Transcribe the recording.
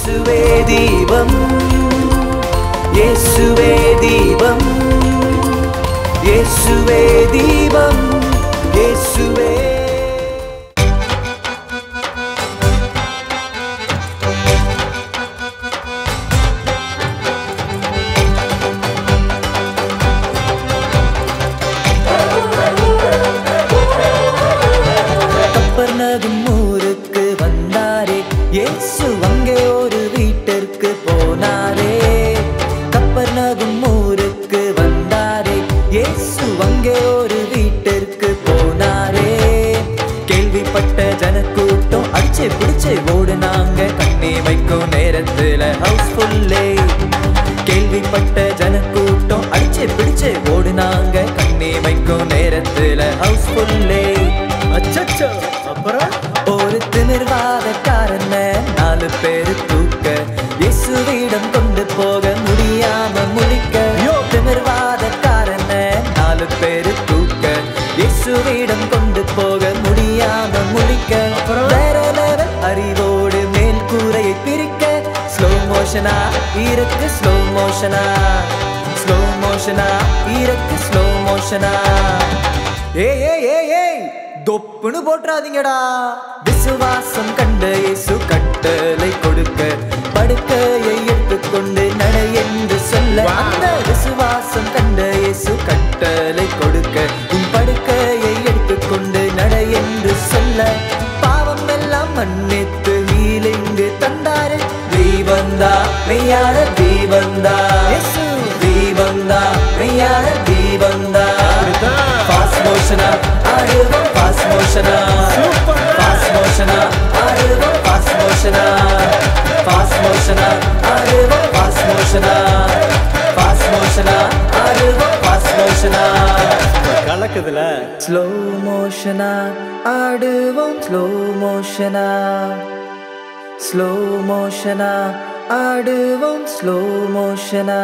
இயேசுவே தீபம், இயேசுவே தீபம், இயேசுவே தீபம், இயேசுவே. கப்பர்நகும் ஊருக்கு வந்தாரே இயேசு, அங்கே ஒரு வீட்டிற்கு போனாரே. கப்பர்நகும் ஊருக்கு வந்தாரே இயேசு, அங்கே ஒரு வீட்டிற்கு போனாரே. கேள்விப்பட்ட ஜனக்கூட்டம் அடிச்சு பிடிச்சு ஓடுனாங்க, கண்ணி வைக்கும் நேரத்துல ஹவுஸ்ஃபுல்லே. கேள்விப்பட்ட ஜனக்கூட்டம் அடிச்சு பிடிச்சு ஓடுனாங்க, கண்ணி வைக்கும் நேரத்துல ஹவுஸ்ஃபுல்லே. அச்சச்சோ, அப்புறம் ஒரு திமிர்வாதக்காரன 4 பேரு தூக்க, இயேசுவிடம் கொண்டு போக முடியாம முழிக்க. திமிர்வாதக்காரன 4 பேரு தூக்க, இயேசுவிடம் கொண்டு போக முடியாம முழிக்க. வேற லெவல் அறிவோடு மேல் கூரையை பிரிக்க. ஸ்லோ மோஷனா இருக்கு, ஸ்லோ மோஷனா, ஸ்லோ மோஷனா இருக்கு, ஸ்லோ மோஷனா. ஏய் ஏய் ஏய் ஏய், தொப்புன்னு போட்டுறாதீங்கடா. விசுவாசம் கண்ட இயேசு கட்டளை கொடுக்க, படுக்கையை எடுத்துக்கொண்டு நட என்று சொல்ல. அந்த விசுவாசம் கண்ட இயேசு கட்டளை கொடுக்க, உன் படுக்கையை எடுத்துக்கொண்டு நட என்று சொல்ல. பாவம் எல்லாம் மன்னித்து ஹீலிங்கு தந்தாரு. தீபந்தா மெய்யான தீபந்தா இயேசு, தீபந்தா மெய்யான தீபந்தா. ஃபாஸ்ட் மோஷனா ஆடுவோம், ஃபாஸ்ட் மோஷனா, ஃபாஸ்ட் மோஷனா ஆடுவோம், ஃபாஸ்ட் மோஷனா, ஃபாஸ்ட் மோஷனா ஆடுவோம், ஃபாஸ்ட் மோஷனா, ஃபாஸ்ட் மோஷனா ஆடுவோம், ஃபாஸ்ட் மோஷனா. கலக்குதுல ஸ்லோ மோஷனா ஆடுவோம், ஸ்லோ மோஷனா, ஸ்லோ மோஷனா ஆடுவோம், ஸ்லோ மோஷனா.